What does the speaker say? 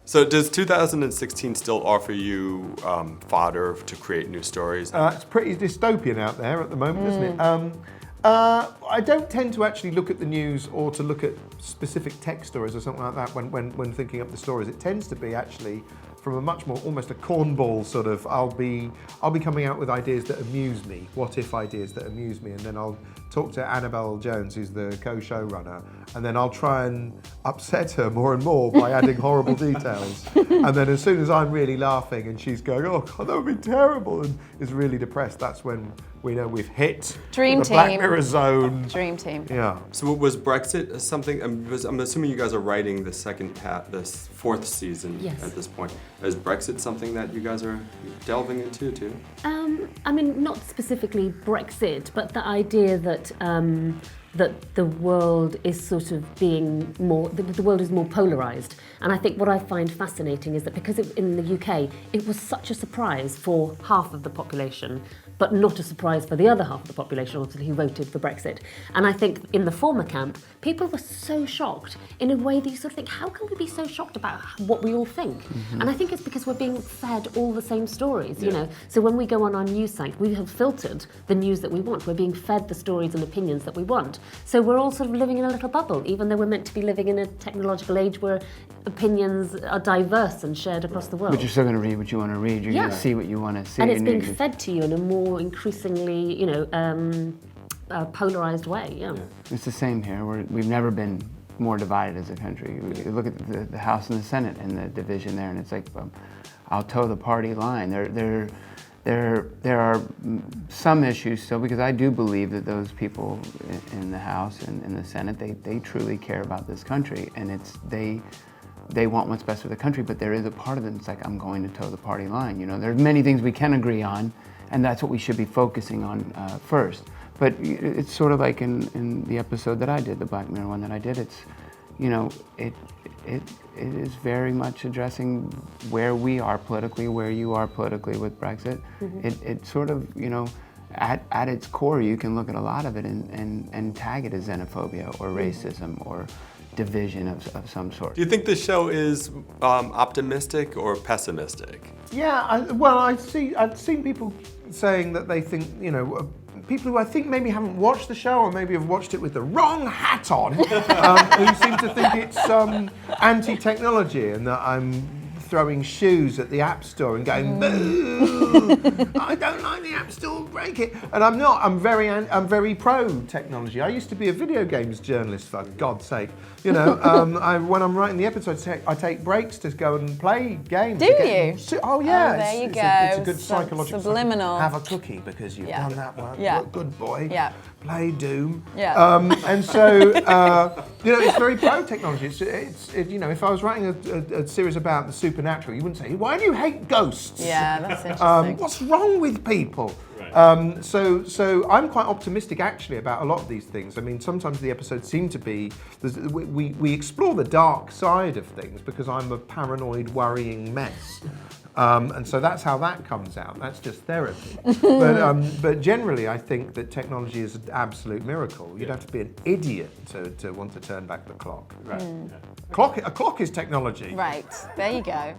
So does 2016 still offer you fodder to create new stories? It's pretty dystopian out there at the moment, isn't it? I don't tend to actually look at the news or to look at specific tech stories or something like that when thinking up the stories. It tends to be actually from a much more, almost a cornball sort of, I'll be coming out with ideas that amuse me, what if ideas that amuse me, and then I'll talk to Annabel Jones, who's the co-showrunner, and then I'll try and upset her more and more by adding horrible details. And then as soon as I'm really laughing and she's going, oh God, that would be terrible, and is really depressed, that's when we know we've hit Dream the team. Black Mirror zone. Dream team. Yeah. So was Brexit something? I'm assuming you guys are writing this fourth season at this point. Is Brexit something that you guys are delving into too? I mean, not specifically Brexit, but the idea that that the world is sort of being more, the world is more polarised. And I think what I find fascinating is that because in the UK, it was such a surprise for half of the population, but not a surprise for the other half of the population, obviously, who voted for Brexit. And I think in the former camp, people were so shocked in a way that you sort of think, how can we be so shocked about what we all think? Mm-hmm. And I think it's because we're being fed all the same stories, you know. So when we go on our news site, we have filtered the news that we want. We're being fed the stories and opinions that we want. So we're all sort of living in a little bubble, even though we're meant to be living in a technological age where opinions are diverse and shared across the world. But you're still going to read what you want to read. You're going to see what you want to see. And it's being fed to you in a more increasingly, you know, polarized way. Yeah. It's the same here. We've never been more divided as a country. You look at the House and the Senate and the division there, and it's like, I'll toe the party line. There are some issues still, because I do believe that those people in the House and in the Senate, they truly care about this country, and they want what's best for the country, but there is a part of them that's like, I'm going to toe the party line. You know, there's many things we can agree on, and that's what we should be focusing on first. But it's sort of like in the episode that I did, the Black Mirror one that I did, it's, you know, it is very much addressing where we are politically, where you are politically with Brexit. Mm-hmm. It sort of, you know, at its core, you can look at a lot of it and tag it as xenophobia or racism or division of some sort. Do you think the show is optimistic or pessimistic? Yeah, I've seen people saying that they think, you know, people who I think maybe haven't watched the show or maybe have watched it with the wrong hat on, who seem to think it's anti-technology and that I'm throwing shoes at the App Store and going, boo, I don't like the App Store, break it. And I'm not, I'm very pro-technology. I used to be a video games journalist, for God's sake. You know, when I'm writing the episodes, I take breaks to go and play games. Do you? Oh yeah. There you go. It's a good psychological. Subliminal. Have a cookie because you've done that one. Yeah. Good boy. Yeah. Play Doom. Yeah. And so, you know, it's very pro-technology. It's you know, if I was writing a series about the supernatural, you wouldn't say, why do you hate ghosts? Yeah, that's interesting. What's wrong with people? Right. So I'm quite optimistic actually about a lot of these things. I mean, sometimes the episodes seem to be, we explore the dark side of things because I'm a paranoid, worrying mess. And so that's how that comes out. That's just therapy. But generally, I think that technology is an absolute miracle. You'd have to be an idiot to want to turn back the clock. Right. A clock is technology. Right, there you go.